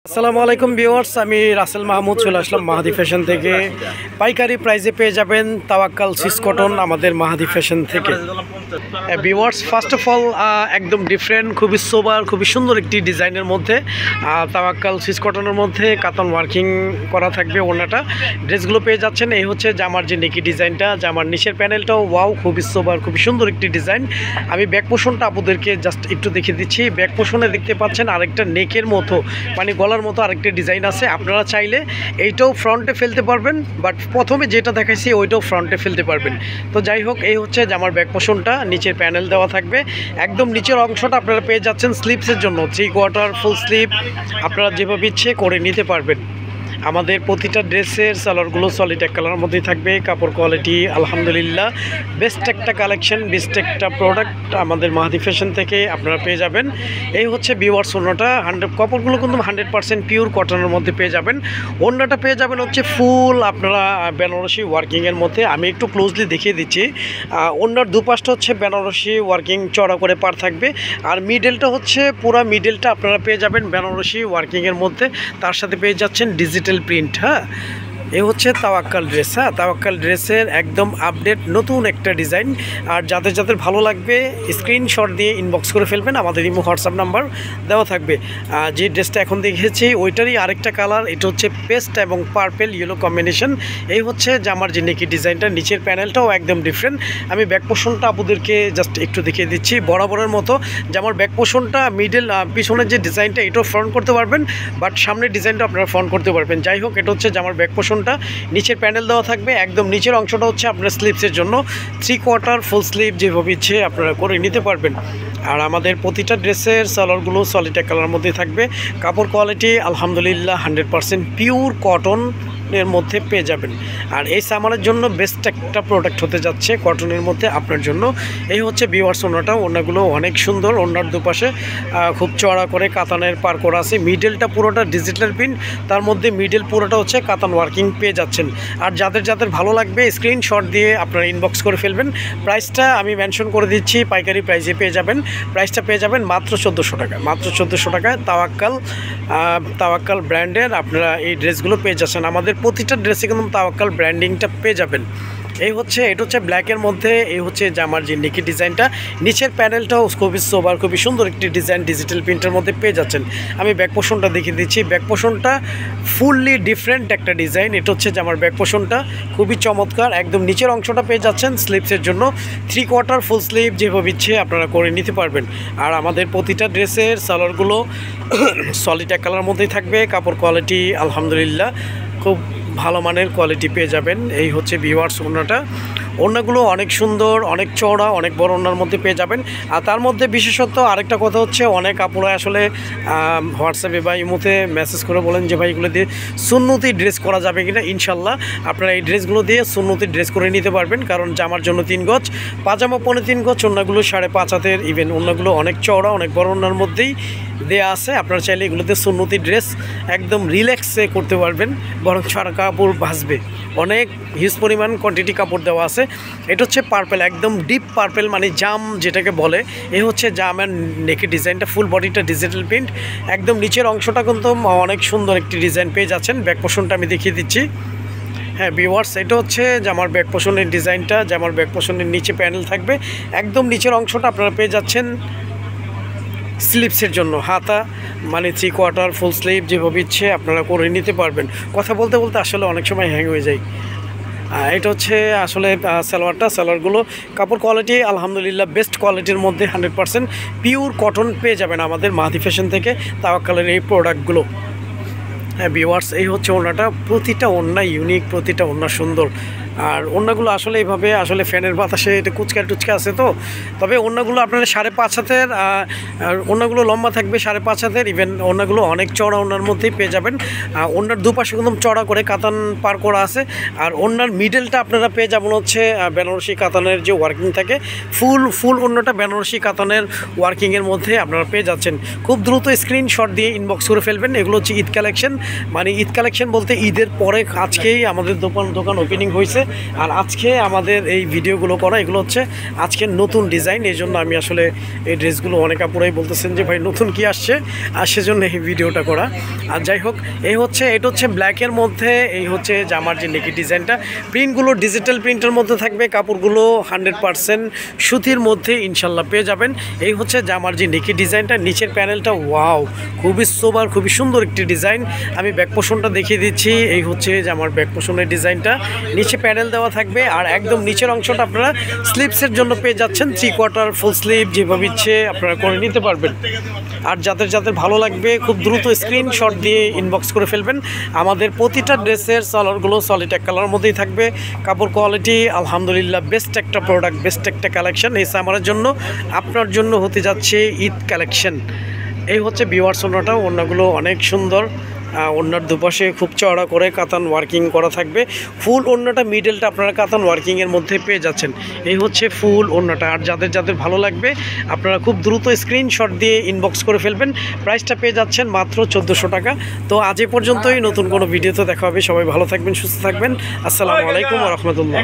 আসসালামু আলাইকুম ভিউয়ার্স, আমি রাসেল মাহমুদ চলে আসলাম মাহাদি ফ্যাশন থেকে। পাইকারি প্রাইসে পেয়ে যাবেন তাওয়াক্কাল সিস কটন আমাদের মাহাদি ফ্যাশন থেকে। ভিউয়ার্স, ফার্স্ট অফ অল একদম ডিফারেন্ট, খুবই সোবার, খুবই সুন্দর একটি ডিজাইনের মধ্যে তাওয়াক্কাল সিস কটনের মধ্যে কাতান ওয়ার্কিং করা থাকবে। ওনাটা ড্রেসগুলো পেয়ে যাচ্ছেন। এই হচ্ছে জামার যে নেকি ডিজাইনটা, জামার নিচের প্যানেলটাও ওয়াও, খুবই সোবার, খুবই সুন্দর একটি ডিজাইন। আমি ব্যাক পোর্শনটা আপনাদেরকে জাস্ট একটু দেখিয়ে দিচ্ছি। ব্যাক পোর্শনে দেখতে পাচ্ছেন আরেকটা নেকের মতো, মানে গলার মতো আরেকটা ডিজাইন আছে। আপনারা চাইলে এইটাও ফ্রন্টে ফেলতে পারবেন, বাট প্রথমে যেটা দেখাইছি ওইটাও ফ্রন্টে ফেলতে পারবেন। তো যাই হোক, এই হচ্ছে জামার ব্যাক পোর্শনটা, নিচের প্যানেল দেওয়া থাকবে। একদম নিচের অংশটা আপনারা পেয়ে যাচ্ছেন স্লিভসের জন্য 3/4 ফুল স্লিভ, আপনারা যেভাবে ইচ্ছে করে নিতে পারবেন। আমাদের প্রতিটা ড্রেসের সালোয়ারগুলো সলিড এক কালারের মধ্যেই থাকবে। কাপড় কোয়ালিটি আলহামদুলিল্লাহ বেস্ট একটা কালেকশন, বেস্ট একটা প্রোডাক্ট আমাদের মাহাদি ফ্যাশন থেকে আপনারা পেয়ে যাবেন। এই হচ্ছে ভিউয়ার্স ওড়নাটা, কাপড়গুলো কিন্তু 100% পিওর কটনের মধ্যে পেয়ে যাবেন। ওড়নাটা পেয়ে যাবেন হচ্ছে ফুল আপনারা বেনারসি ওয়ার্কিংয়ের মধ্যে। আমি একটু ক্লোজলি দেখিয়ে দিচ্ছি। ওড়নার দুপাশটা হচ্ছে বেনারসি ওয়ার্কিং চড়া করে পার থাকবে, আর মিডলটা হচ্ছে পুরো মিডলটা আপনারা পেয়ে যাবেন বেনারসি ওয়ার্কিংয়ের মধ্যে। তার সাথে পেয়ে যাচ্ছেন ডিজিটাল প্রিন্ট। হ্যাঁ, এ হচ্ছে তাওয়াক্কাল ড্রেস। হ্যাঁ, তাওয়াক্কাল ড্রেসের একদম আপডেট নতুন একটা ডিজাইন। আর যাদের যাদের ভালো লাগবে স্ক্রিনশট দিয়ে ইনবক্স করে ফেলবেন, আমাদের ইমো হোয়াটসঅ্যাপ নাম্বার দেওয়া থাকবে। যে ড্রেসটা এখন দেখেছি ওইটারই আরেকটা কালার, এটা হচ্ছে পেস্ট এবং পার্পেল ইয়েলো কম্বিনেশন। এই হচ্ছে জামার যে নেকি ডিজাইনটা, নিচের প্যানেলটাও একদম ডিফারেন্ট। আমি ব্যাক পোর্শনটা আপনাদেরকে জাস্ট একটু দেখিয়ে দিচ্ছি। বরাবরের মতো জামার ব্যাক পোর্শনটা মিডল, পিছনের যে ডিজাইনটা এটাও ফ্রন্ট করতে পারবেন, বাট সামনের ডিজাইনটা আপনারা ফ্রন্ট করতে পারবেন। যাই হোক, এটা হচ্ছে জামার ব্যাক পোর্শন, নিচের প্যানেল দেওয়া থাকবে। একদম নিচের অংশটা হচ্ছে আপনার স্লিভসের জন্য 3/4 ফুল স্লিভ যেভাবে ইচ্ছে আপনারা করে নিতে পারবেন। আর আমাদের প্রতিটা ড্রেসের সালোয়ারগুলো সলিড এক কালারের মধ্যে থাকবে। কাপড় কোয়ালিটি আলহামদুলিল্লাহ 100% পিওর কটন এর মধ্যে পেয়ে যাবেন। আর এই সামারের জন্য বেস্ট একটা প্রোডাক্ট হতে যাচ্ছে কটনের মধ্যে আপনার জন্য। এই হচ্ছে ভিউয়ার্স ওড়নাটা, ওড়নাগুলো অনেক সুন্দর। ওড়নার দুপাশে খুব চড়া করে কাতানের পার করা আছে। মিডলটা পুরোটা ডিজিটাল প্রিন্ট, তার মধ্যে মিডল পুরোটা হচ্ছে কাতান ওয়ার্কিং পেয়ে যাচ্ছেন। আর যাদের যাদের ভালো লাগবে স্ক্রিনশট দিয়ে আপনারা ইনবক্স করে ফেলবেন। প্রাইসটা আমি মেনশন করে দিচ্ছি, পাইকারি প্রাইসে পেয়ে যাবেন। প্রাইসটা পেয়ে যাবেন মাত্র 1400 টাকা, মাত্র 1400 টাকায় তাওয়াক্কাল ব্র্যান্ডের আপনারা এই ড্রেসগুলো পেয়ে যাচ্ছেন। আমাদের প্রতিটা ড্রেসে কিন্তু তাওয়াক্কাল ব্র্যান্ডিংটা পেয়ে যাবেন। এটা হচ্ছে ব্ল্যাকের মধ্যে। এই হচ্ছে জামার যে নেকি ডিজাইনটা, নিচের প্যানেলটাও খুবই সোবার, খুবই সুন্দর একটি ডিজাইন ডিজিটাল প্রিন্টের মধ্যে পেয়ে যাচ্ছেন। আমি ব্যাক পোর্শনটা দেখিয়ে দিচ্ছি। ব্যাক পোর্শনটা ফুললি ডিফারেন্ট একটা ডিজাইন। এটা হচ্ছে জামার ব্যাক পোর্শনটা, খুবই চমৎকার। একদম নিচের অংশটা পেয়ে যাচ্ছেন স্লিভসের জন্য 3/4 ফুল স্লিভ যেভাবে ইচ্ছে আপনারা করে নিতে পারবেন। আর আমাদের প্রতিটা ড্রেসের সালোয়ারগুলো সলিড এক কালারের মধ্যেই থাকবে। কাপড় কোয়ালিটি আলহামদুলিল্লাহ খুব ভালো মানের কোয়ালিটি পেয়ে যাবেন। এই হচ্ছে ভিউয়ার্স ওড়নাটা। ওড়নাগুলো অনেক সুন্দর, অনেক চওড়া, অনেক বড় ওড়নার মধ্যে পেয়ে যাবেন। আর তার মধ্যে বিশেষত আরেকটা কথা হচ্ছে, অনেক আপুরা আসলে হোয়াটসঅ্যাপে বা ইমোতে মেসেজ করে বলেন যে ভাই এগুলো দিয়ে সুন্নতি ড্রেস করা যাবে কিনা। ইনশাল্লাহ আপনারা এই ড্রেসগুলো দিয়ে সুন্নতি ড্রেস করে নিতে পারবেন, কারণ জামার জন্য 3 গজ, পাজামা 3.25 গজ, ওড়নাগুলো 5.5 হাতের। ইভেন ওড়নাগুলো অনেক চওড়া, অনেক বড় ওড়নার মধ্যেই দেয়া আছে। আপনারা চাইলে এগুলোতে সুন্নতি ড্রেস একদম রিল্যাক্সে করতে পারবেন, বরং সারা কাপড় ভাসবে। অনেক হিউজ পরিমাণ কোয়ান্টিটি কাপড় দেওয়া আছে। এটা হচ্ছে পার্পেল, একদম ডিপ পার্পেল, মানে জাম যেটাকে বলে। এই হচ্ছে জামের নেকি ডিজাইনটা, ফুল বডিটা ডিজিটাল প্রিন্ট। একদম নিচের অংশটা কিন্তু অনেক সুন্দর একটি ডিজাইন পেয়ে যাচ্ছেন। ব্যাক পোর্শনটা আমি দেখিয়ে দিচ্ছি। হ্যাঁ ভিউয়ার্স, এটা হচ্ছে জামার ব্যাক পোর্শনের ডিজাইনটা। জামার ব্যাক পোর্শনের নিচে প্যানেল থাকবে। একদম নিচের অংশটা আপনারা পেয়ে যাচ্ছেন স্লিভসের জন্য হাতা, মানে 3/4 ফুল স্লিভ যেভাবে ইচ্ছে আপনারা করে নিতে পারবেন। কথা বলতে বলতে আসলে অনেক সময় হ্যাং হয়ে যায়। এটা হচ্ছে আসলে সালোয়ারগুলো কাপড় কোয়ালিটি আলহামদুলিল্লাহ বেস্ট কোয়ালিটির মধ্যে 100% পিওর কটন পেয়ে যাবেন আমাদের মাহাদি ফ্যাশন থেকে তাওয়াক্কালের এই প্রোডাক্টগুলো। হ্যাঁ ভিউয়ার্স, এই হচ্ছে ওড়নাটা। প্রতিটা ওড়না ইউনিক, প্রতিটা ওড়না সুন্দর। আর ওড়নাগুলো আসলে এইভাবে আসলে ফ্যানের বাতাসে এটা কুচকা টুচকা আছে তো। তবে ওড়নাগুলো আপনারা 5.5 হাতের, ওড়নাগুলো লম্বা থাকবে 5.5 হাতের। ইভেন ওড়নাগুলো অনেক চড়া ওড়নার মধ্যেই পেয়ে যাবেন। ওড়নার দুপাশে একদম চড়া করে কাতান পার করা আছে। আর ওড়নার মিডলটা আপনারা পেয়ে যাবেন হচ্ছে বেনারসি কাতানের যে ওয়ার্কিং থাকে, ফুল ওড়নাটা বেনারসি কাতানের ওয়ার্কিংয়ের মধ্যে আপনারা পেয়ে যাচ্ছেন। খুব দ্রুত স্ক্রিনশট দিয়ে ইনবক্স করে ফেলবেন। এগুলো হচ্ছে ঈদ কালেকশন, মানে ঈদ কালেকশন বলতে ঈদের পরে আজকেই আমাদের দোকান ওপেনিং হয়েছে। আর আজকে আমাদের এই ভিডিওগুলো করা এগুলো হচ্ছে আজকের নতুন ডিজাইন, এই জন্য আমি আসলে এই ড্রেসগুলো অনেক আপুরাই বলতেছেন যে ভাই নতুন কি আসছে, আর সেজন্য এই ভিডিওটা করা। আর যাই হোক, এটা হচ্ছে ব্ল্যাকের মধ্যে, এই হচ্ছে জামার যে নেকি ডিজাইনটা, প্রিন্টগুলো ডিজিটাল প্রিন্টের মধ্যে থাকবে, কাপড়গুলো 100% সুতির মধ্যে ইনশাল্লাহ পেয়ে যাবেন। এই হচ্ছে জামার যে নেকি ডিজাইনটা, নিচের প্যানেলটা ওয়াও, খুবই সোবার, খুবই সুন্দর একটি ডিজাইন। আমি ব্যাক পোর্শনটা দেখিয়ে দিচ্ছি, এই হচ্ছে জামার ব্যাক পোর্শনের ডিজাইনটা, নিচে প্যানেল দেওয়া থাকবে, আর একদম নিচের অংশটা আপনারা স্লিভসের জন্য পেয়ে যাচ্ছেন 3/4 ফুল স্লিভ, যেভাবে ইচ্ছে আপনারা করে নিতে পারবেন। আর যাদের যাদের ভালো লাগবে খুব দ্রুত স্ক্রিনশট দিয়ে ইনবক্স করে ফেলবেন। আমাদের প্রতিটা ড্রেসের সালোয়ারগুলো সলিড এক কালারের মধ্যেই থাকবে, কাপড় কোয়ালিটি আলহামদুলিল্লাহ বেস্ট একটা প্রোডাক্ট, বেস্ট একটা কালেকশন এই সামারের জন্য আপনার জন্য হতে যাচ্ছে ঈদ কালেকশন। এই হচ্ছে ভিউয়ার্স ওড়নাটা, ওড়নাগুলো অনেক সুন্দর, ওড়নার দুপাশে খুব চওড়া করে কাতান ওয়ার্কিং করা থাকবে, ফুল ওড়নাটা মিডলটা আপনারা কাতান ওয়ার্কিংয়ের মধ্যে পেয়ে যাচ্ছেন। এই হচ্ছে ফুল ওড়নাটা। আর যাদের যাদের ভালো লাগবে আপনারা খুব দ্রুত স্ক্রিনশট দিয়ে ইনবক্স করে ফেলবেন। প্রাইসটা পেয়ে যাচ্ছেন মাত্র 1400 টাকা। তো আজ এ পর্যন্তই, নতুন কোনো ভিডিওতে দেখা হবে। সবাই ভালো থাকবেন, সুস্থ থাকবেন। আসসালামু আলাইকুম ওয়া রাহমাতুল্লাহ।